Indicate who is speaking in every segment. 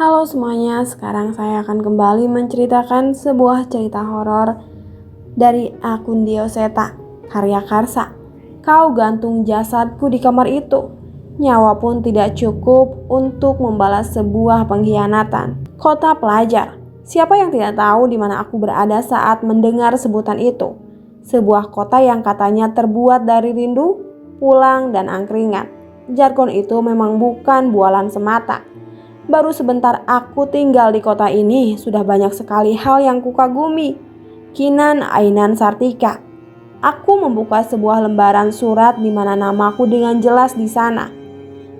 Speaker 1: Halo semuanya, sekarang saya akan kembali menceritakan sebuah cerita horor dari akun Dioseta, karya Karsa. Kau gantung jasadku di kamar itu. Nyawa pun tidak cukup untuk membalas sebuah pengkhianatan. Kota pelajar. Siapa yang tidak tahu di mana aku berada saat mendengar sebutan itu? Sebuah kota yang katanya terbuat dari rindu, pulang, dan angkringan. Jargon itu memang bukan bualan semata. Baru sebentar aku tinggal di kota ini, sudah banyak sekali hal yang kukagumi. Kinan Ainan Sartika. Aku membuka sebuah lembaran surat di mana namaku dengan jelas di sana.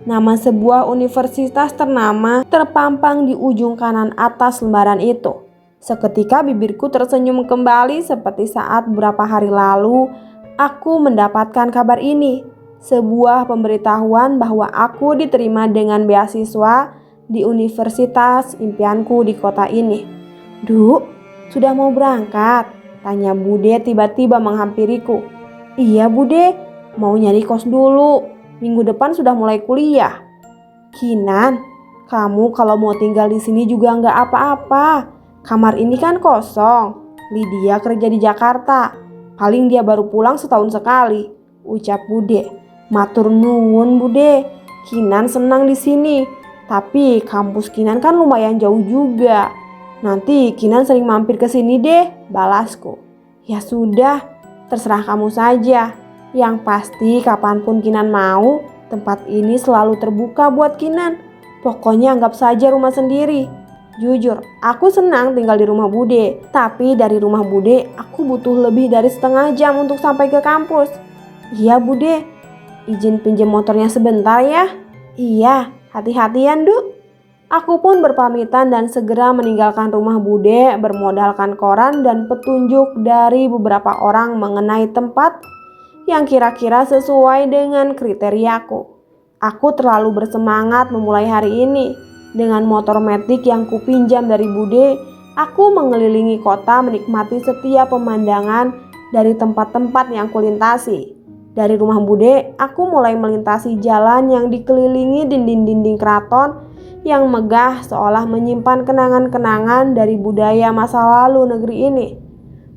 Speaker 1: Nama sebuah universitas ternama terpampang di ujung kanan atas lembaran itu. Seketika bibirku tersenyum kembali seperti saat beberapa hari lalu aku mendapatkan kabar ini. Sebuah pemberitahuan bahwa aku diterima dengan beasiswa di universitas impianku di kota ini. "Duk, sudah mau berangkat?" tanya Bude tiba-tiba menghampiriku. "Iya Bude, mau nyari kos dulu. Minggu depan sudah mulai kuliah." "Kinan, kamu kalau mau tinggal di sini juga nggak apa-apa. Kamar ini kan kosong. Lydia kerja di Jakarta. Paling dia baru pulang setahun sekali," ucap Bude. "Matur nuwun Bude. Kinan senang di sini. Tapi kampus Kinan kan lumayan jauh juga. Nanti Kinan sering mampir ke sini deh," balasku. "Ya sudah, terserah kamu saja. Yang pasti kapanpun Kinan mau, tempat ini selalu terbuka buat Kinan. Pokoknya anggap saja rumah sendiri." Jujur, aku senang tinggal di rumah Bude. Tapi dari rumah Bude, aku butuh lebih dari setengah jam untuk sampai ke kampus. "Iya Bude, izin pinjam motornya sebentar ya." "Iya, hati-hatian Duk." Aku pun berpamitan dan segera meninggalkan rumah Bude bermodalkan koran dan petunjuk dari beberapa orang mengenai tempat yang kira-kira sesuai dengan kriteriaku. Aku terlalu bersemangat memulai hari ini. Dengan motor metik yang kupinjam dari Bude, aku mengelilingi kota menikmati setiap pemandangan dari tempat-tempat yang kulintasi. Dari rumah Bude, aku mulai melintasi jalan yang dikelilingi dinding-dinding keraton yang megah seolah menyimpan kenangan-kenangan dari budaya masa lalu negeri ini.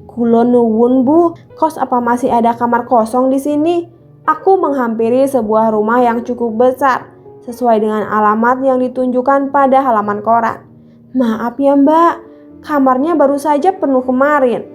Speaker 1: "Kulo nuwun Bu, kos apa masih ada kamar kosong di sini?" Aku menghampiri sebuah rumah yang cukup besar, sesuai dengan alamat yang ditunjukkan pada halaman koran. "Maaf ya Mbak, kamarnya baru saja penuh kemarin."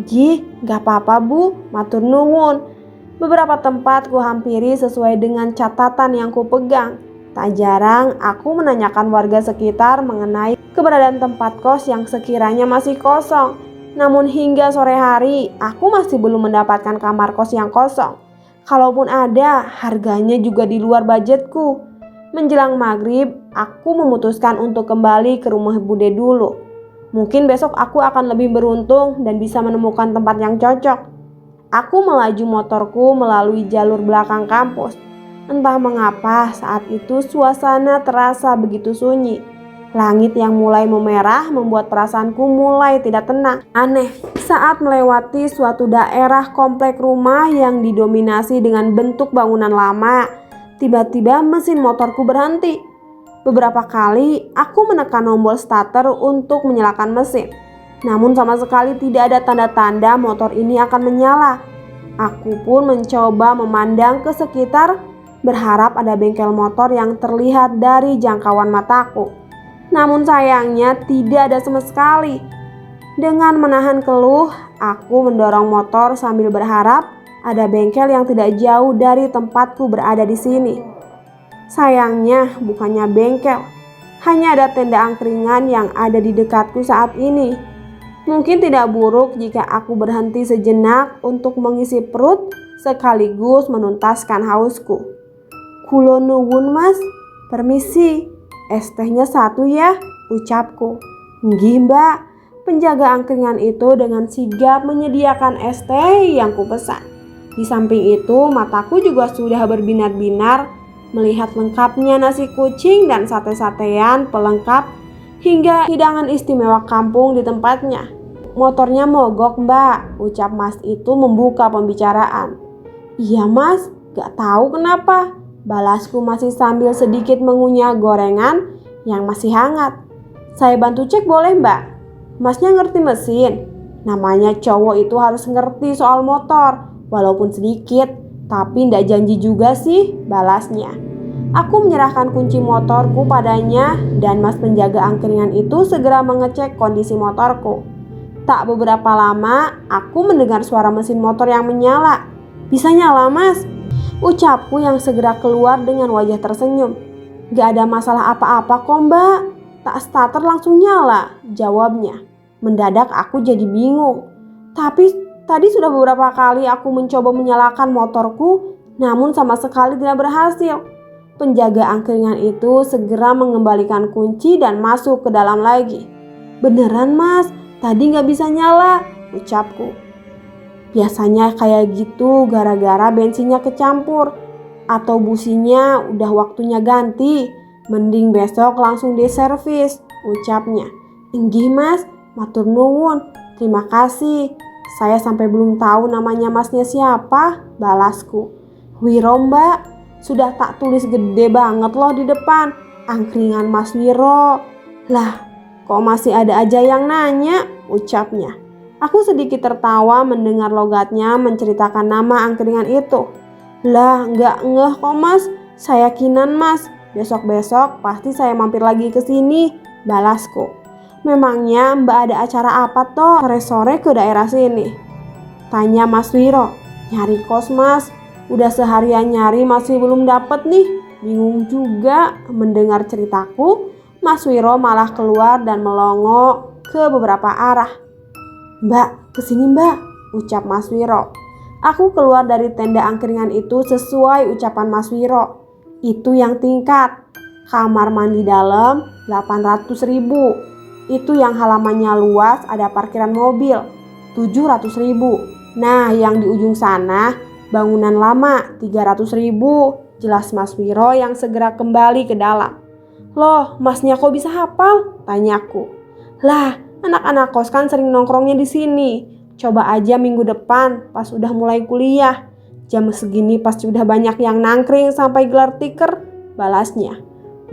Speaker 1: "Jih, gak apa-apa Bu, matur nuwun." Beberapa tempat ku hampiri sesuai dengan catatan yang ku pegang. Tak jarang aku menanyakan warga sekitar mengenai keberadaan tempat kos yang sekiranya masih kosong. Namun hingga sore hari, aku masih belum mendapatkan kamar kos yang kosong. Kalaupun ada, harganya juga di luar budgetku. Menjelang maghrib, aku memutuskan untuk kembali ke rumah Bude dulu. Mungkin besok aku akan lebih beruntung dan bisa menemukan tempat yang cocok. Aku melaju motorku melalui jalur belakang kampus. Entah mengapa saat itu suasana terasa begitu sunyi. Langit yang mulai memerah membuat perasaanku mulai tidak tenang. Aneh, saat melewati suatu daerah komplek rumah yang didominasi dengan bentuk bangunan lama, tiba-tiba mesin motorku berhenti. Beberapa kali aku menekan tombol starter untuk menyalakan mesin. Namun sama sekali tidak ada tanda-tanda motor ini akan menyala. Aku pun mencoba memandang ke sekitar, berharap ada bengkel motor yang terlihat dari jangkauan mataku. Namun sayangnya tidak ada sama sekali. Dengan menahan keluh, aku mendorong motor sambil berharap ada bengkel yang tidak jauh dari tempatku berada di sini. Sayangnya bukannya bengkel, hanya ada tenda angkringan yang ada di dekatku saat ini. Mungkin tidak buruk jika aku berhenti sejenak untuk mengisi perut sekaligus menuntaskan hausku. "Kulo nuwun Mas, permisi, es tehnya satu ya," ucapku. "Nggih Mbak." Penjaga angkringan itu dengan sigap menyediakan es teh yang kupesan. Di samping itu mataku juga sudah berbinar-binar melihat lengkapnya nasi kucing dan sate-satean pelengkap hingga hidangan istimewa kampung di tempatnya. "Motornya mogok Mbak," ucap Mas itu membuka pembicaraan. "Iya Mas, gak tahu kenapa," balasku masih sambil sedikit mengunyah gorengan yang masih hangat. Saya bantu cek boleh mbak? Masnya ngerti mesin? Namanya cowok itu harus ngerti soal motor, walaupun sedikit, tapi ndak janji juga sih, balasnya. Aku menyerahkan kunci motorku padanya dan mas penjaga angkringan itu segera mengecek kondisi motorku. Tak beberapa lama, aku mendengar suara mesin motor yang menyala. Bisa nyala mas? Ucapku yang segera keluar dengan wajah tersenyum. Gak ada masalah apa-apa kok mbak. Tak starter langsung nyala, jawabnya. Mendadak aku jadi bingung. Tapi tadi sudah beberapa kali aku mencoba menyalakan motorku, namun sama sekali tidak berhasil. Penjaga angkringan itu segera mengembalikan kunci dan masuk ke dalam lagi. Beneran mas, tadi gak bisa nyala, ucapku. Biasanya kayak gitu gara-gara bensinnya kecampur atau businya udah waktunya ganti. Mending besok langsung diservis, ucapnya. Enggih mas, matur nuwun, terima kasih. Saya sampai belum tahu namanya masnya siapa, balasku. Wiro mbak, sudah tak tulis gede banget loh di depan, angkringan Mas Wiro. Lah, kok masih ada aja yang nanya, ucapnya. Aku sedikit tertawa mendengar logatnya menceritakan nama angkringan itu. Lah, nggak ngeh kok mas, saya yakinan mas. Besok-besok pasti saya mampir lagi ke sini, balasku. Memangnya mbak ada acara apa toh sore-sore ke daerah sini? Tanya Mas Wiro. Nyari kos mas, udah seharian nyari masih belum dapet nih. Bingung juga mendengar ceritaku. Mas Wiro malah keluar dan melongo ke beberapa arah. Mbak, kesini mbak, ucap Mas Wiro. Aku keluar dari tenda angkringan itu sesuai ucapan Mas Wiro. Itu yang tingkat, kamar mandi dalam 800.000. Itu yang halamannya luas, ada parkiran mobil 700.000. Nah yang di ujung sana bangunan lama 300.000. Jelas Mas Wiro yang segera kembali ke dalam. Loh masnya kok bisa hafal? Tanyaku. Lah anak-anak kos kan sering nongkrongnya di sini. Coba aja minggu depan pas udah mulai kuliah. Jam segini pasti udah banyak yang nangkring sampai gelar tiker, balasnya.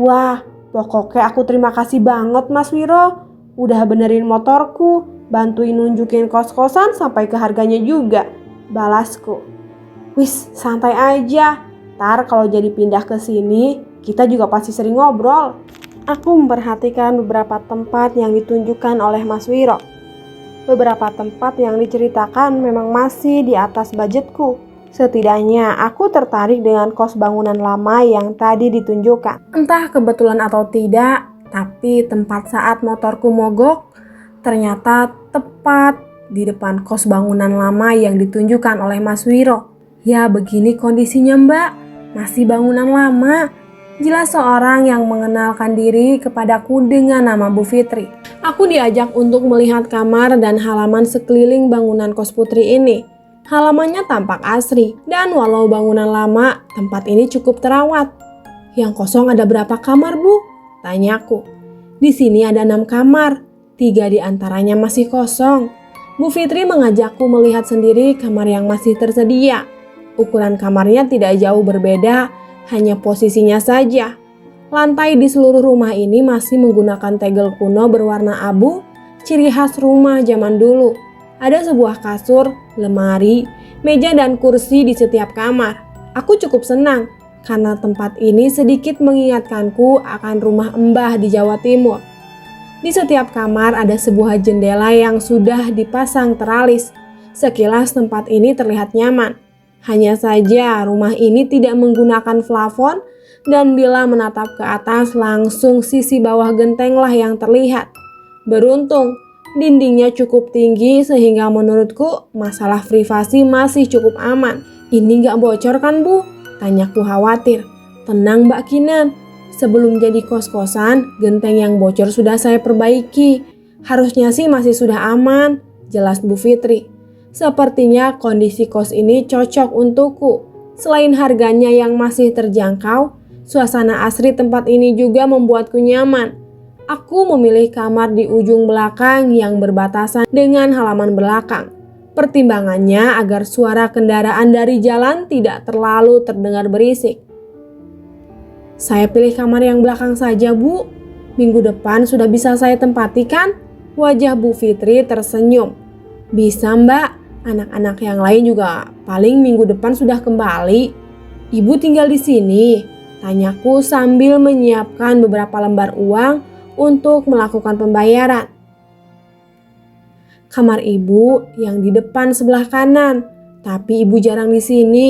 Speaker 1: Wah, pokoknya aku terima kasih banget Mas Wiro. Udah benerin motorku, bantuin nunjukin kos-kosan sampai ke harganya juga, balasku. Wis, santai aja. Ntar kalau jadi pindah ke sini, kita juga pasti sering ngobrol. Aku memperhatikan beberapa tempat yang ditunjukkan oleh Mas Wiro. Beberapa tempat yang diceritakan memang masih di atas budgetku. Setidaknya aku tertarik dengan kos bangunan lama yang tadi ditunjukkan. Entah kebetulan atau tidak, tapi tempat saat motorku mogok ternyata tepat di depan kos bangunan lama yang ditunjukkan oleh Mas Wiro. Ya begini kondisinya mbak, masih bangunan lama. Jelas seorang yang mengenalkan diri kepadaku dengan nama Bu Fitri. Aku diajak untuk melihat kamar dan halaman sekeliling bangunan kos putri ini. Halamannya tampak asri, dan walau bangunan lama, tempat ini cukup terawat. Yang kosong ada berapa kamar, Bu? Tanyaku. Di sini ada 6 kamar, 3 di antaranya masih kosong. Bu Fitri mengajakku melihat sendiri kamar yang masih tersedia. Ukuran kamarnya tidak jauh berbeda, hanya posisinya saja. Lantai di seluruh rumah ini masih menggunakan tegel kuno berwarna abu, ciri khas rumah zaman dulu. Ada sebuah kasur, lemari, meja dan kursi di setiap kamar. Aku cukup senang karena tempat ini sedikit mengingatkanku akan rumah Mbah di Jawa Timur. Di setiap kamar ada sebuah jendela yang sudah dipasang teralis. Sekilas tempat ini terlihat nyaman. Hanya saja rumah ini tidak menggunakan plafon dan bila menatap ke atas langsung sisi bawah gentenglah yang terlihat. Beruntung dindingnya cukup tinggi sehingga menurutku masalah privasi masih cukup aman. Ini gak bocor kan Bu? Tanyaku khawatir. Tenang Mbak Kinan, sebelum jadi kos-kosan, genteng yang bocor sudah saya perbaiki. Harusnya sih masih sudah aman, jelas Bu Fitri. Sepertinya kondisi kos ini cocok untukku. Selain harganya yang masih terjangkau, suasana asri tempat ini juga membuatku nyaman. Aku memilih kamar di ujung belakang yang berbatasan dengan halaman belakang. Pertimbangannya agar suara kendaraan dari jalan tidak terlalu terdengar berisik. Saya pilih kamar yang belakang saja Bu. Minggu depan sudah bisa saya tempati kan? Wajah Bu Fitri tersenyum. Bisa Mbak, anak-anak yang lain juga paling minggu depan sudah kembali. Ibu tinggal di sini? Tanyaku sambil menyiapkan beberapa lembar uang untuk melakukan pembayaran. Kamar ibu yang di depan sebelah kanan, tapi ibu jarang di sini.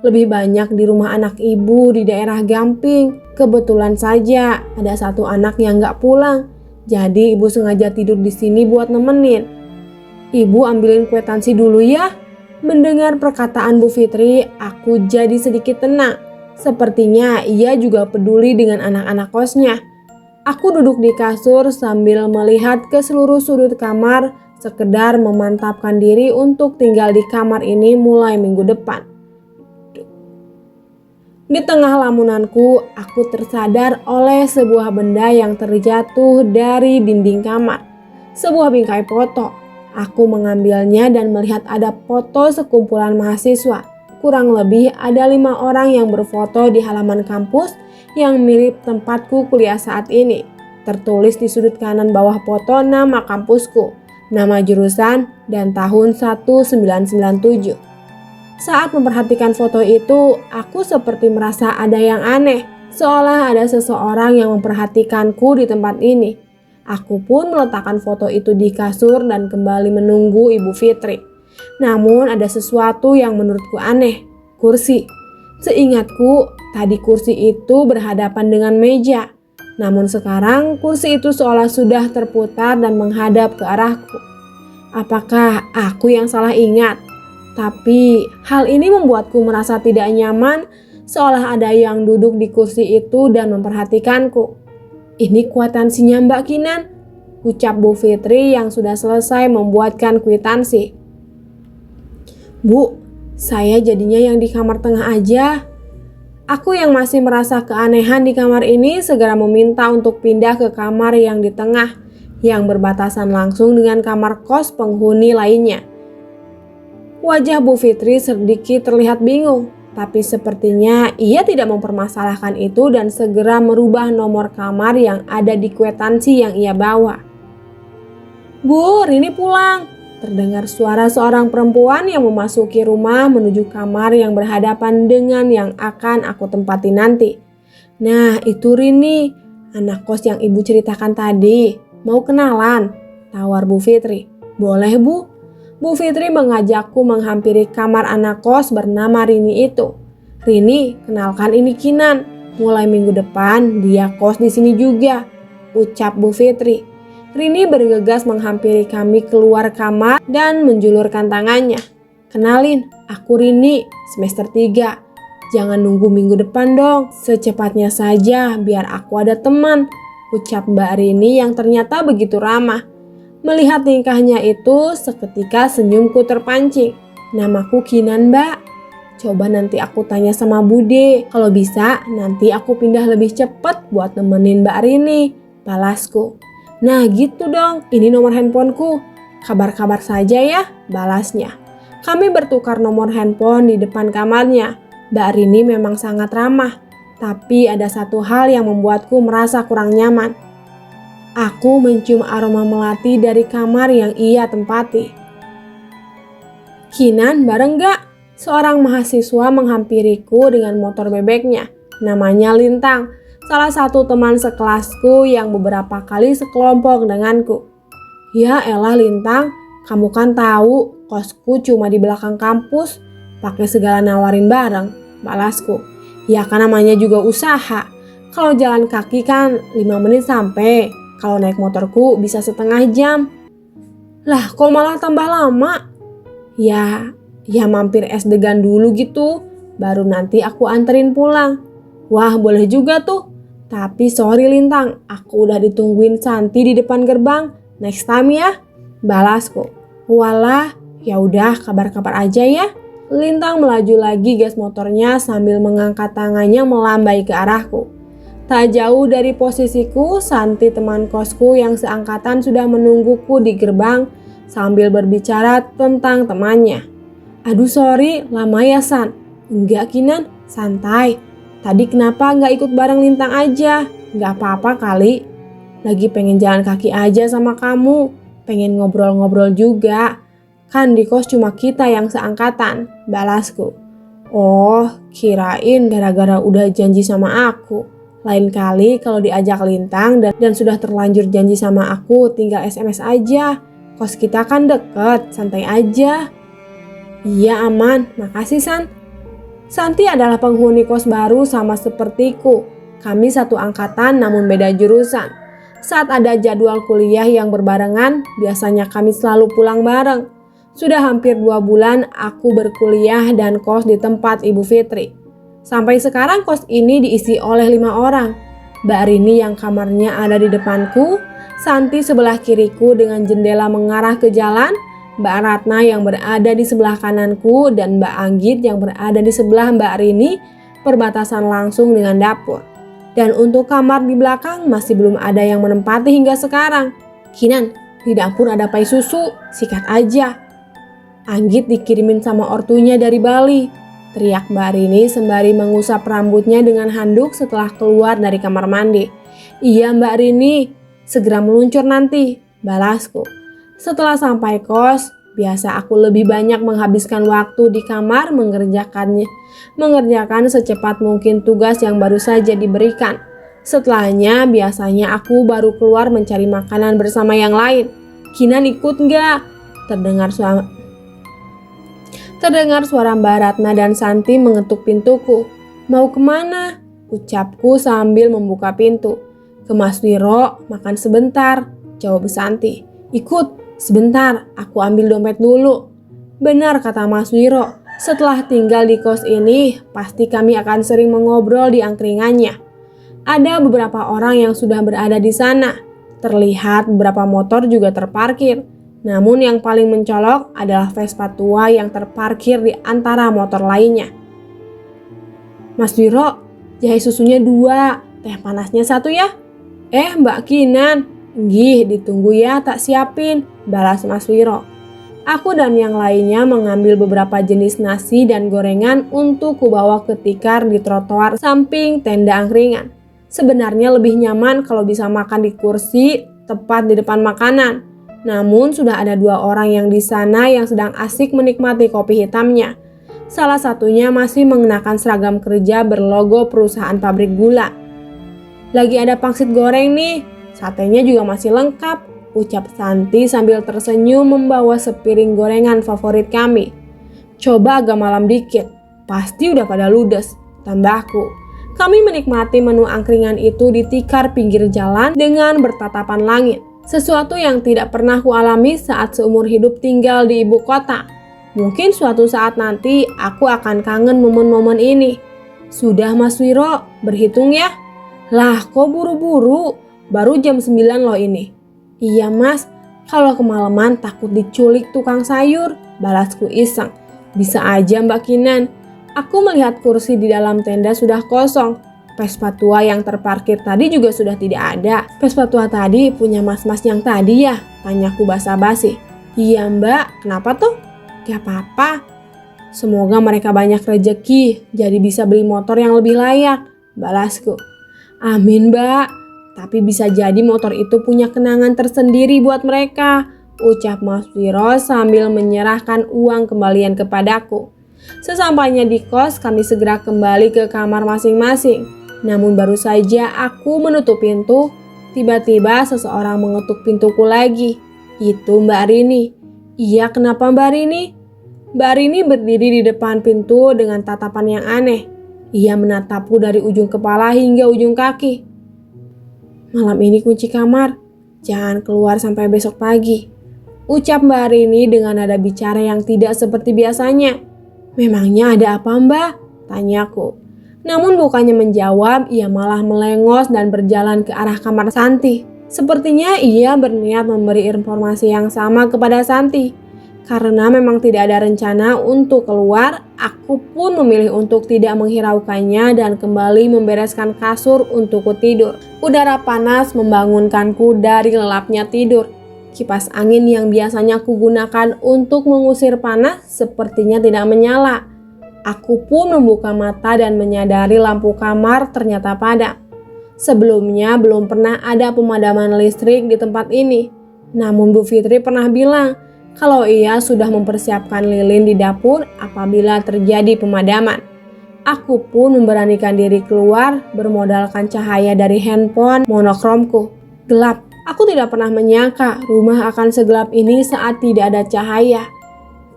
Speaker 1: Lebih banyak di rumah anak ibu di daerah Gamping. Kebetulan saja ada satu anak yang gak pulang, jadi ibu sengaja tidur di sini buat nemenin. Ibu ambilin kwitansi dulu ya. Mendengar perkataan Bu Fitri, aku jadi sedikit tenang. Sepertinya ia juga peduli dengan anak-anak kosnya. Aku duduk di kasur sambil melihat ke seluruh sudut kamar, sekedar memantapkan diri untuk tinggal di kamar ini mulai minggu depan. Di tengah lamunanku, aku tersadar oleh sebuah benda yang terjatuh dari dinding kamar. Sebuah bingkai foto. Aku mengambilnya dan melihat ada foto sekumpulan mahasiswa. Kurang lebih ada 5 orang yang berfoto di halaman kampus yang mirip tempatku kuliah saat ini. Tertulis di sudut kanan bawah foto nama kampusku, nama jurusan, dan tahun 1997. Saat memperhatikan foto itu, aku seperti merasa ada yang aneh, seolah ada seseorang yang memperhatikanku di tempat ini. Aku pun meletakkan foto itu di kasur dan kembali menunggu Ibu Fitri. Namun ada sesuatu yang menurutku aneh, kursi. Seingatku, tadi kursi itu berhadapan dengan meja. Namun sekarang kursi itu seolah sudah terputar dan menghadap ke arahku. Apakah aku yang salah ingat? Tapi hal ini membuatku merasa tidak nyaman, seolah ada yang duduk di kursi itu dan memperhatikanku. Ini kwitansinya Mbak Kinan, ucap Bu Fitri yang sudah selesai membuatkan kwitansi. Bu, saya jadinya yang di kamar tengah aja. Aku yang masih merasa keanehan di kamar ini segera meminta untuk pindah ke kamar yang di tengah, yang berbatasan langsung dengan kamar kos penghuni lainnya. Wajah Bu Fitri sedikit terlihat bingung, tapi sepertinya ia tidak mempermasalahkan itu dan segera merubah nomor kamar yang ada di kwitansi yang ia bawa. Bu, Rini pulang. Terdengar suara seorang perempuan yang memasuki rumah menuju kamar yang berhadapan dengan yang akan aku tempati nanti. Nah, itu Rini, anak kos yang ibu ceritakan tadi. Mau kenalan? Tawar Bu Fitri. Boleh Bu. Bu Fitri mengajakku menghampiri kamar anak kos bernama Rini itu. Rini, kenalkan ini Kinan. Mulai minggu depan dia kos di sini juga, ucap Bu Fitri. Rini bergegas menghampiri kami keluar kamar dan menjulurkan tangannya. Kenalin, aku Rini, semester 3. Jangan nunggu minggu depan dong, secepatnya saja biar aku ada teman, ucap Mbak Rini yang ternyata begitu ramah. Melihat tingkahnya itu, seketika senyumku terpancing. Namaku Kinan Mbak. Coba nanti aku tanya sama Bude. Kalau bisa, nanti aku pindah lebih cepat buat nemenin Mbak Rini, balasku. Nah gitu dong, ini nomor handphoneku. Kabar-kabar saja ya, balasnya. Kami bertukar nomor handphone di depan kamarnya. Mbak Rini memang sangat ramah. Tapi ada satu hal yang membuatku merasa kurang nyaman. Aku mencium aroma melati dari kamar yang ia tempati. Kinan, bareng gak? Seorang mahasiswa menghampiriku dengan motor bebeknya. Namanya Lintang, salah satu teman sekelasku yang beberapa kali sekelompok denganku. Ya elah Lintang, kamu kan tahu kosku cuma di belakang kampus, pakai segala nawarin bareng, balasku. Ya kan namanya juga usaha. Kalau jalan kaki kan 5 menit sampai. Kalau naik motorku bisa setengah jam. Lah kok malah tambah lama? Ya mampir es degan dulu gitu. Baru nanti aku anterin pulang. Wah boleh juga tuh. Tapi sorry Lintang, aku udah ditungguin Santi di depan gerbang. Next time ya, balasku. Walah, ya udah kabar-kabar aja ya. Lintang melaju lagi gas motornya sambil mengangkat tangannya melambai ke arahku. Tak jauh dari posisiku, Santi teman kosku yang seangkatan sudah menungguku di gerbang sambil berbicara tentang temannya. Aduh sorry, lama ya San. Enggak Kinan, santai. Tadi kenapa nggak ikut bareng Lintang aja? Nggak apa-apa kali. Lagi pengen jalan kaki aja sama kamu. Pengen ngobrol-ngobrol juga. Kan di kos cuma kita yang seangkatan, balasku. Oh, kirain gara-gara udah janji sama aku. Lain kali kalau diajak Lintang dan sudah terlanjur janji sama aku, tinggal SMS aja. Kos kita kan deket, santai aja. Iya aman, makasih San. Santi adalah penghuni kos baru sama sepertiku. Kami satu angkatan namun beda jurusan. Saat ada jadwal kuliah yang berbarengan, biasanya kami selalu pulang bareng. Sudah hampir 2 bulan aku berkuliah dan kos di tempat Ibu Fitri. Sampai sekarang kos ini diisi oleh 5 orang. Mbak Rini yang kamarnya ada di depanku, Santi sebelah kiriku dengan jendela mengarah ke jalan, Mbak Ratna yang berada di sebelah kananku, dan Mbak Anggit yang berada di sebelah Mbak Rini, perbatasan langsung dengan dapur. Dan untuk kamar di belakang masih belum ada yang menempati hingga sekarang. Kinan, di dapur ada pai susu, sikat aja. Anggit dikirimin sama ortunya dari Bali, teriak Mbak Rini sembari mengusap rambutnya dengan handuk setelah keluar dari kamar mandi. Iya Mbak Rini, segera meluncur nanti, balasku. Setelah sampai kos, biasa aku lebih banyak menghabiskan waktu di kamar mengerjakan secepat mungkin tugas yang baru saja diberikan. Setelahnya biasanya aku baru keluar mencari makanan bersama yang lain. Kinan ikut nggak? Terdengar suara Mbak Ratna dan Santi mengetuk pintuku. Mau kemana? Ucapku sambil membuka pintu. Ke Mas Wiro, makan sebentar, jawab Santi. Ikut, sebentar, aku ambil dompet dulu. Benar kata Mas Wiro. Setelah tinggal di kos ini, pasti kami akan sering mengobrol di angkringannya. Ada beberapa orang yang sudah berada di sana. Terlihat beberapa motor juga terparkir. Namun yang paling mencolok adalah Vespa tua yang terparkir di antara motor lainnya. Mas Wiro, jahe susunya 2, teh panasnya 1 ya. Mbak Kinan, gih ditunggu ya tak siapin, balas Mas Wiro. Aku dan yang lainnya mengambil beberapa jenis nasi dan gorengan untuk kubawa ke tikar di trotoar samping tenda angkringan. Sebenarnya lebih nyaman kalau bisa makan di kursi tepat di depan makanan. Namun sudah ada 2 orang yang di sana yang sedang asik menikmati kopi hitamnya. Salah satunya masih mengenakan seragam kerja berlogo perusahaan pabrik gula. Lagi ada pangsit goreng nih, satenya juga masih lengkap, ucap Santi sambil tersenyum membawa sepiring gorengan favorit kami. Coba agak malam dikit, pasti udah pada ludes, tambahku. Kami menikmati menu angkringan itu di tikar pinggir jalan dengan bertatapan langit. Sesuatu yang tidak pernah kualami saat seumur hidup tinggal di ibu kota. Mungkin suatu saat nanti aku akan kangen momen-momen ini. Sudah Mas Wiro, berhitung ya? Lah kok buru-buru? Baru jam 9 loh ini. Iya mas, kalau kemalaman takut diculik tukang sayur, balasku iseng. Bisa aja Mbak Kinan. Aku melihat kursi di dalam tenda sudah kosong. Vespa tua yang terparkir tadi juga sudah tidak ada. Vespa tua tadi punya mas-mas yang tadi ya? Tanyaku basa-basi. Iya mbak, kenapa tuh? Gak apa-apa. Semoga mereka banyak rezeki, jadi bisa beli motor yang lebih layak, balasku. Amin mbak, tapi bisa jadi motor itu punya kenangan tersendiri buat mereka, ucap Mas Wiro sambil menyerahkan uang kembalian kepadaku. Sesampainya di kos, kami segera kembali ke kamar masing-masing. Namun baru saja aku menutup pintu, tiba-tiba seseorang mengetuk pintuku lagi. Itu Mbak Rini. Iya, kenapa Mbak Rini? Mbak Rini berdiri di depan pintu dengan tatapan yang aneh. Ia menatapku dari ujung kepala hingga ujung kaki. Malam ini kunci kamar, jangan keluar sampai besok pagi, ucap Mbak Rini dengan nada bicara yang tidak seperti biasanya. Memangnya ada apa mbak? Tanyaku. Namun bukannya menjawab, ia malah melengos dan berjalan ke arah kamar Santi. Sepertinya ia berniat memberi informasi yang sama kepada Santi. Karena memang tidak ada rencana untuk keluar, aku pun memilih untuk tidak menghiraukannya dan kembali membereskan kasur untuk tidur. Udara panas membangunkanku dari lelapnya tidur. Kipas angin yang biasanya kugunakan untuk mengusir panas sepertinya tidak menyala. Aku pun membuka mata dan menyadari lampu kamar ternyata padam. Sebelumnya belum pernah ada pemadaman listrik di tempat ini. Namun Bu Fitri pernah bilang kalau ia sudah mempersiapkan lilin di dapur apabila terjadi pemadaman. Aku pun memberanikan diri keluar bermodalkan cahaya dari handphone monokromku. Gelap. Aku tidak pernah menyangka rumah akan segelap ini saat tidak ada cahaya.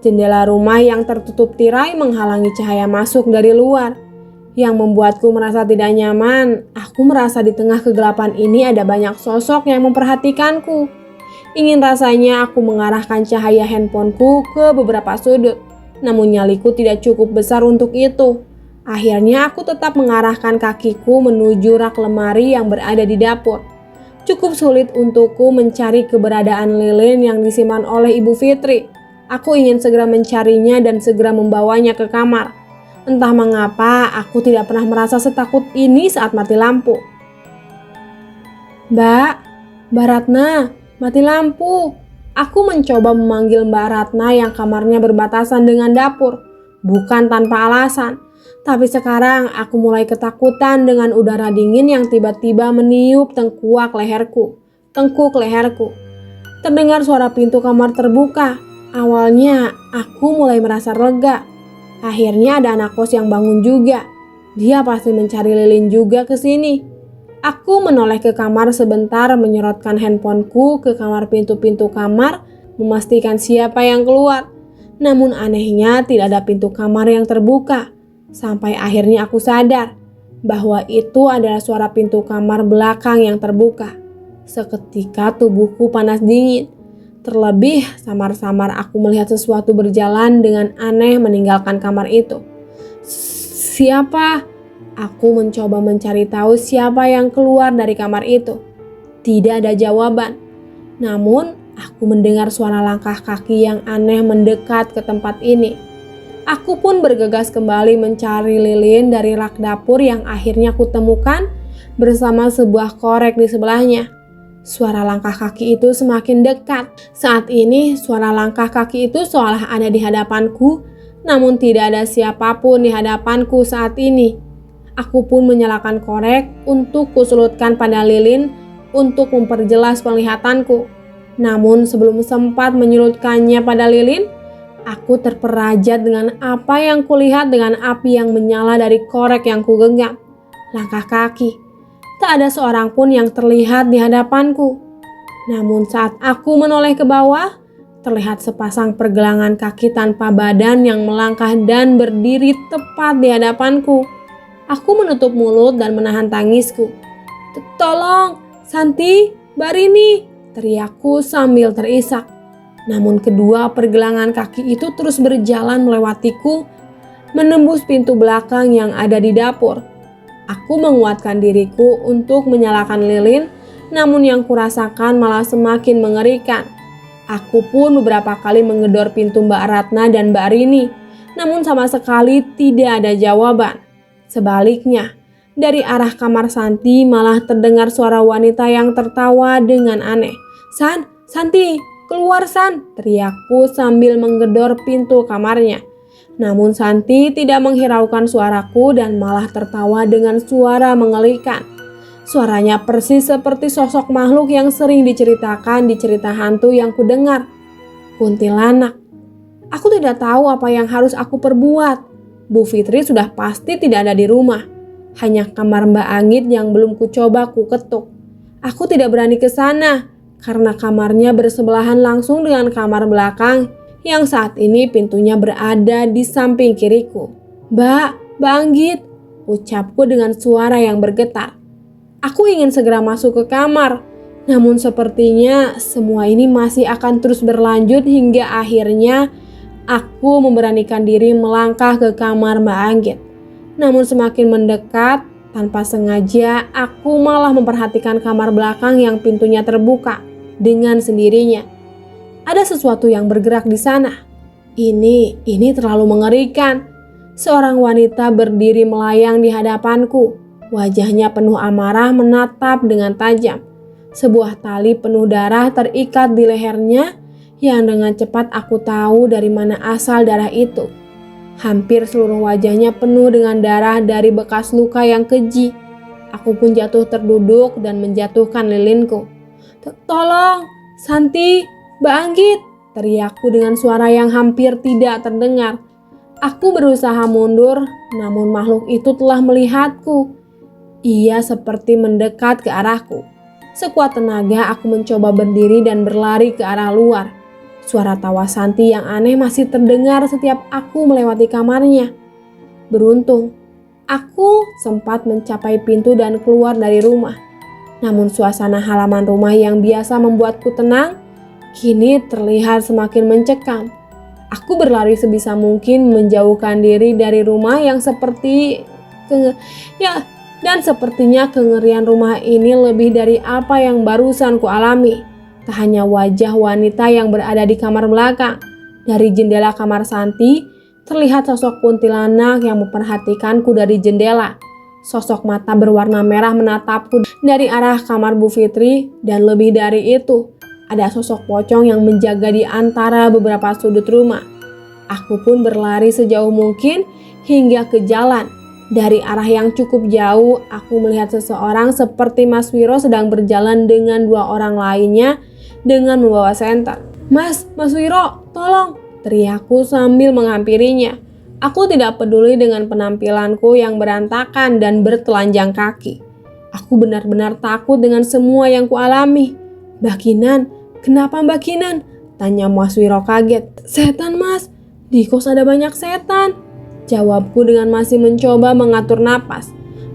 Speaker 1: Jendela rumah yang tertutup tirai menghalangi cahaya masuk dari luar. Yang membuatku merasa tidak nyaman, aku merasa di tengah kegelapan ini ada banyak sosok yang memperhatikanku. Ingin rasanya aku mengarahkan cahaya handphoneku ke beberapa sudut. Namun nyaliku tidak cukup besar untuk itu. Akhirnya aku tetap mengarahkan kakiku menuju rak lemari yang berada di dapur. Cukup sulit untukku mencari keberadaan lilin yang disimpan oleh Ibu Fitri. Aku ingin segera mencarinya dan segera membawanya ke kamar. Entah mengapa aku tidak pernah merasa setakut ini saat mati lampu. Mbak Ratna, mati lampu. Aku mencoba memanggil Mbak Ratna yang kamarnya berbatasan dengan dapur. Bukan tanpa alasan. Tapi sekarang aku mulai ketakutan dengan udara dingin yang tiba-tiba meniup tengkuk leherku. Terdengar suara pintu kamar terbuka. Awalnya aku mulai merasa lega. Akhirnya ada anak kos yang bangun juga. Dia pasti mencari lilin juga ke sini. Aku menoleh ke kamar sebentar menyorotkan handphoneku ke kamar pintu-pintu kamar memastikan siapa yang keluar. Namun anehnya tidak ada pintu kamar yang terbuka. Sampai akhirnya aku sadar bahwa itu adalah suara pintu kamar belakang yang terbuka. Seketika tubuhku panas dingin. Terlebih samar-samar aku melihat sesuatu berjalan dengan aneh meninggalkan kamar itu. Siapa? Aku mencoba mencari tahu siapa yang keluar dari kamar itu. Tidak ada jawaban. Namun aku mendengar suara langkah kaki yang aneh mendekat ke tempat ini. Aku pun bergegas kembali mencari lilin dari rak dapur yang akhirnya kutemukan bersama sebuah korek di sebelahnya. Suara langkah kaki itu semakin dekat. Saat ini suara langkah kaki itu seolah ada di hadapanku, namun tidak ada siapapun di hadapanku saat ini. Aku pun menyalakan korek untuk kuselutkan pada lilin untuk memperjelas penglihatanku. Namun sebelum sempat menyulutkannya pada lilin, aku terperajat dengan apa yang kulihat dengan api yang menyala dari korek yang kugenggam. Langkah kaki. Tak ada seorang pun yang terlihat di hadapanku. Namun saat aku menoleh ke bawah, terlihat sepasang pergelangan kaki tanpa badan yang melangkah dan berdiri tepat di hadapanku. Aku menutup mulut dan menahan tangisku. Tolong, Santi, Barini, teriakku sambil terisak. Namun kedua pergelangan kaki itu terus berjalan melewatiku, menembus pintu belakang yang ada di dapur. Aku menguatkan diriku untuk menyalakan lilin, namun yang kurasakan malah semakin mengerikan. Aku pun beberapa kali menggedor pintu Mbak Ratna dan Mbak Rini, namun sama sekali tidak ada jawaban. Sebaliknya, dari arah kamar Santi malah terdengar suara wanita yang tertawa dengan aneh. Santi, keluar San, teriakku sambil menggedor pintu kamarnya. Namun Santi tidak menghiraukan suaraku dan malah tertawa dengan suara mengelikan. Suaranya persis seperti sosok makhluk yang sering diceritakan di cerita hantu yang kudengar. Kuntilanak. Aku tidak tahu apa yang harus aku perbuat. Bu Fitri sudah pasti tidak ada di rumah. Hanya kamar Mbak Anggit yang belum kucoba ketuk. Aku tidak berani ke sana karena kamarnya bersebelahan langsung dengan kamar belakang yang saat ini pintunya berada di samping kiriku. Mbak Anggit, ucapku dengan suara yang bergetar. Aku ingin segera masuk ke kamar, namun sepertinya semua ini masih akan terus berlanjut hingga akhirnya aku memberanikan diri melangkah ke kamar Mbak Anggit. Namun semakin mendekat, tanpa sengaja aku malah memperhatikan kamar belakang yang pintunya terbuka dengan sendirinya. Ada sesuatu yang bergerak di sana. Ini terlalu mengerikan. Seorang wanita berdiri melayang di hadapanku. Wajahnya penuh amarah menatap dengan tajam. Sebuah tali penuh darah terikat di lehernya yang dengan cepat aku tahu dari mana asal darah itu. Hampir seluruh wajahnya penuh dengan darah dari bekas luka yang keji. Aku pun jatuh terduduk dan menjatuhkan lilinku. "Tolong, Santi, Mbak Anggit!" teriakku dengan suara yang hampir tidak terdengar. Aku berusaha mundur, namun makhluk itu telah melihatku. Ia seperti mendekat ke arahku. Sekuat tenaga aku mencoba berdiri dan berlari ke arah luar. Suara tawa Santi yang aneh masih terdengar setiap aku melewati kamarnya. Beruntung, aku sempat mencapai pintu dan keluar dari rumah. Namun suasana halaman rumah yang biasa membuatku tenang, kini terlihat semakin mencekam. Aku berlari sebisa mungkin menjauhkan diri dari rumah yang dan sepertinya kengerian rumah ini lebih dari apa yang barusan ku alami. Tak hanya wajah wanita yang berada di kamar belakang. Dari jendela kamar Santi, terlihat sosok kuntilanak yang memperhatikanku dari jendela. Sosok mata berwarna merah menatapku dari arah kamar Bu Fitri, dan lebih dari itu, ada sosok pocong yang menjaga di antara beberapa sudut rumah. Aku pun berlari sejauh mungkin hingga ke jalan. Dari arah yang cukup jauh, aku melihat seseorang seperti Mas Wiro sedang berjalan dengan dua orang lainnya dengan membawa senter. Mas Wiro, tolong!" teriakku sambil menghampirinya. Aku tidak peduli dengan penampilanku yang berantakan dan bertelanjang kaki. Aku benar-benar takut dengan semua yang kualami. "Mbak Kinan, kenapa Mbak Kinan?" tanya Mas Wiro kaget. "Setan, Mas. Di kos ada banyak setan," jawabku dengan masih mencoba mengatur napas.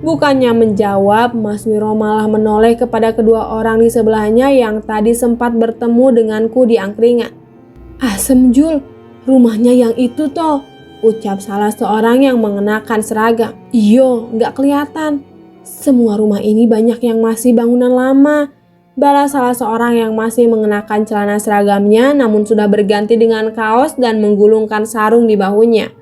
Speaker 1: Bukannya menjawab, Mas Wiro malah menoleh kepada kedua orang di sebelahnya yang tadi sempat bertemu denganku di angkringan. "Asem Jul, rumahnya yang itu toh," ucap salah seorang yang mengenakan seragam. "Iyo, nggak kelihatan. Semua rumah ini banyak yang masih bangunan lama," balas salah seorang yang masih mengenakan celana seragamnya namun sudah berganti dengan kaos dan menggulungkan sarung di bahunya.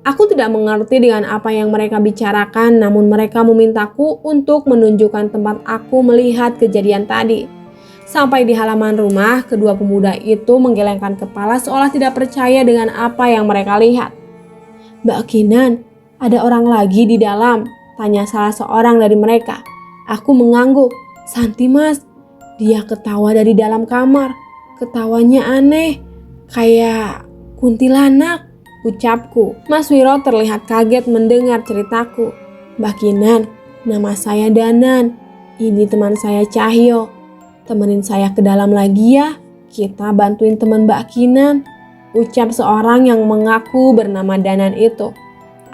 Speaker 1: Aku tidak mengerti dengan apa yang mereka bicarakan, namun mereka memintaku untuk menunjukkan tempat aku melihat kejadian tadi. Sampai di halaman rumah, kedua pemuda itu menggelengkan kepala seolah tidak percaya dengan apa yang mereka lihat. "Mbak Kinan, ada orang lagi di dalam?" tanya salah seorang dari mereka. Aku mengangguk. "Santi, Mas." Dia ketawa dari dalam kamar. Ketawanya aneh, kayak kuntilanak, ucapku. Mas Wiro terlihat kaget mendengar ceritaku. "Mbak Kinan, nama saya Danan. Ini teman saya Cahyo. Temenin saya ke dalam lagi ya. Kita bantuin teman Mbak Kinan," ucap seorang yang mengaku bernama Danan itu.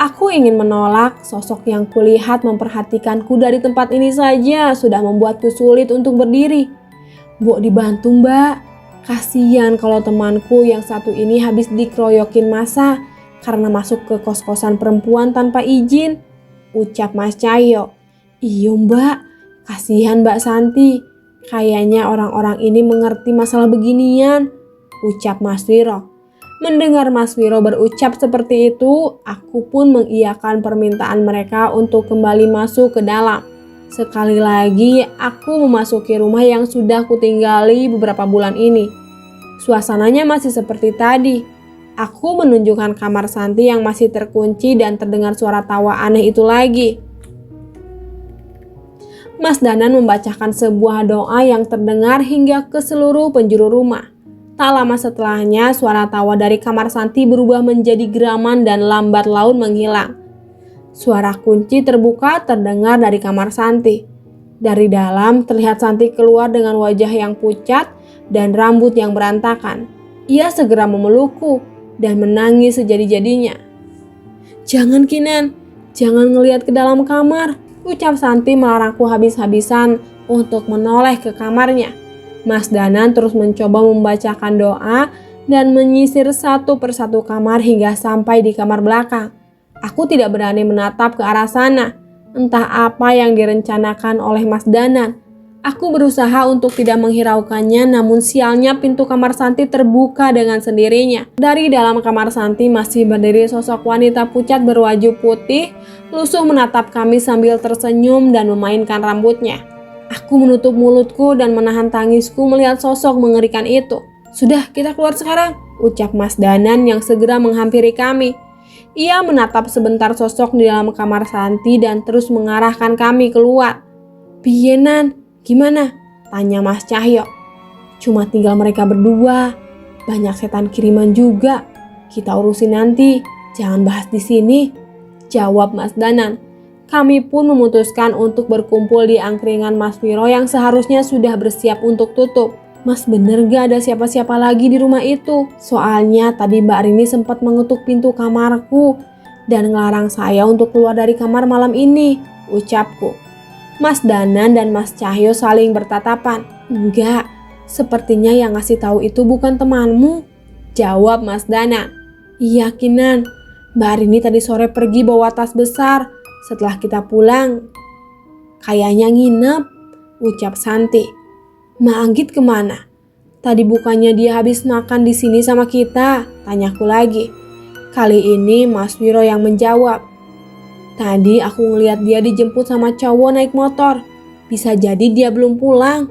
Speaker 1: Aku ingin menolak, sosok yang kulihat memperhatikanku dari tempat ini saja sudah membuatku sulit untuk berdiri. "Bu, dibantu Mbak. Kasihan kalau temanku yang satu ini habis dikeroyokin massa karena masuk ke kos-kosan perempuan tanpa izin," ucap Mas Cahyo. "Iyo Mbak, kasihan Mbak Santi. Kayaknya orang-orang ini mengerti masalah beginian," ucap Mas Wiro. Mendengar Mas Wiro berucap seperti itu, aku pun mengiyakan permintaan mereka untuk kembali masuk ke dalam. Sekali lagi, aku memasuki rumah yang sudah kutinggali beberapa bulan ini. Suasananya masih seperti tadi. Aku menunjukkan kamar Santi yang masih terkunci dan terdengar suara tawa aneh itu lagi. Mas Danan membacakan sebuah doa yang terdengar hingga ke seluruh penjuru rumah. Tak lama setelahnya, suara tawa dari kamar Santi berubah menjadi geraman dan lambat laun menghilang. Suara kunci terbuka terdengar dari kamar Santi. Dari dalam terlihat Santi keluar dengan wajah yang pucat dan rambut yang berantakan. Ia segera memelukku dan menangis sejadi-jadinya. "Jangan Kinan, jangan ngelihat ke dalam kamar," ucap Santi melarangku habis-habisan untuk menoleh ke kamarnya. Mas Danan terus mencoba membacakan doa dan menyisir satu persatu kamar hingga sampai di kamar belakang. Aku tidak berani menatap ke arah sana. Entah apa yang direncanakan oleh Mas Danan. Aku berusaha untuk tidak menghiraukannya, namun sialnya pintu kamar Santi terbuka dengan sendirinya. Dari dalam kamar Santi masih berdiri sosok wanita pucat berwajah putih, lusuh menatap kami sambil tersenyum dan memainkan rambutnya. Aku menutup mulutku dan menahan tangisku melihat sosok mengerikan itu. "Sudah, kita keluar sekarang," ucap Mas Danan yang segera menghampiri kami. Ia menatap sebentar sosok di dalam kamar Santi dan terus mengarahkan kami keluar. "Piye Nan, gimana?" tanya Mas Cahyo. "Cuma tinggal mereka berdua. Banyak setan kiriman juga. Kita urusin nanti, jangan bahas di sini," jawab Mas Danan. Kami pun memutuskan untuk berkumpul di angkringan Mas Wiro yang seharusnya sudah bersiap untuk tutup. "Mas, bener gak ada siapa-siapa lagi di rumah itu? Soalnya tadi Mbak Rini sempat mengetuk pintu kamarku dan ngelarang saya untuk keluar dari kamar malam ini," ucapku. Mas Danan dan Mas Cahyo saling bertatapan. "Enggak, sepertinya yang ngasih tahu itu bukan temanmu," jawab Mas Danan. "Iya Kinan, Mbak Rini tadi sore pergi bawa tas besar. Setelah kita pulang, kayaknya nginep," ucap Santi. "Ma Anggit kemana? Tadi bukannya dia habis makan di sini sama kita?" tanyaku lagi. Kali ini Mas Wiro yang menjawab. "Tadi aku ngeliat dia dijemput sama cowok naik motor. Bisa jadi dia belum pulang."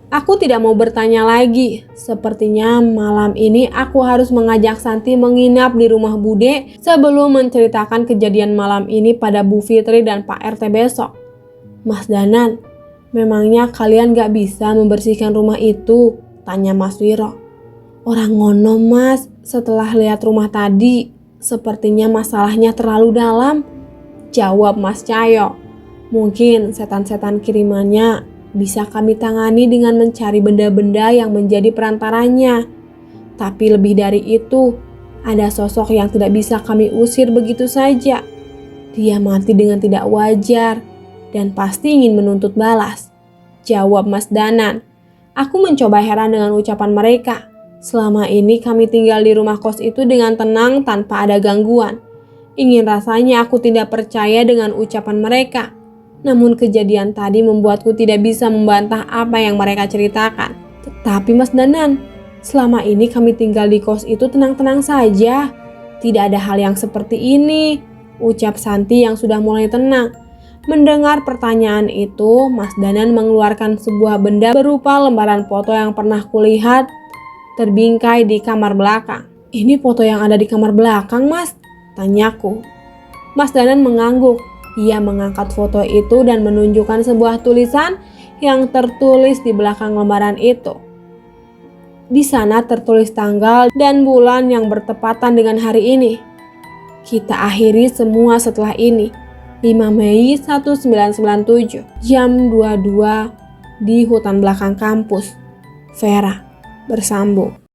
Speaker 1: Aku tidak mau bertanya lagi. Sepertinya malam ini aku harus mengajak Santi menginap di rumah Bude sebelum menceritakan kejadian malam ini pada Bu Fitri dan Pak RT besok. "Mas Danan, memangnya kalian gak bisa membersihkan rumah itu?" tanya Mas Wiro. "Orang ngono Mas, setelah lihat rumah tadi, sepertinya masalahnya terlalu dalam," jawab Mas Cahyo. "Mungkin setan-setan kirimannya bisa kami tangani dengan mencari benda-benda yang menjadi perantaranya. Tapi lebih dari itu, ada sosok yang tidak bisa kami usir begitu saja. Dia mati dengan tidak wajar dan pasti ingin menuntut balas," jawab Mas Danan. Aku mencoba heran dengan ucapan mereka. Selama ini kami tinggal di rumah kos itu dengan tenang tanpa ada gangguan. Ingin rasanya aku tidak percaya dengan ucapan mereka. Namun kejadian tadi membuatku tidak bisa membantah apa yang mereka ceritakan. "Tetapi Mas Danan, selama ini kami tinggal di kos itu tenang-tenang saja. Tidak ada hal yang seperti ini," ucap Santi yang sudah mulai tenang. Mendengar pertanyaan itu, Mas Danan mengeluarkan sebuah benda berupa lembaran foto yang pernah kulihat terbingkai di kamar belakang. "Ini foto yang ada di kamar belakang, Mas?" tanyaku. Mas Danan mengangguk. Ia mengangkat foto itu dan menunjukkan sebuah tulisan yang tertulis di belakang lembaran itu. Di sana tertulis tanggal dan bulan yang bertepatan dengan hari ini. "Kita akhiri semua setelah ini. 5 Mei 1997, jam 22 di hutan belakang kampus. Vera," bersambung.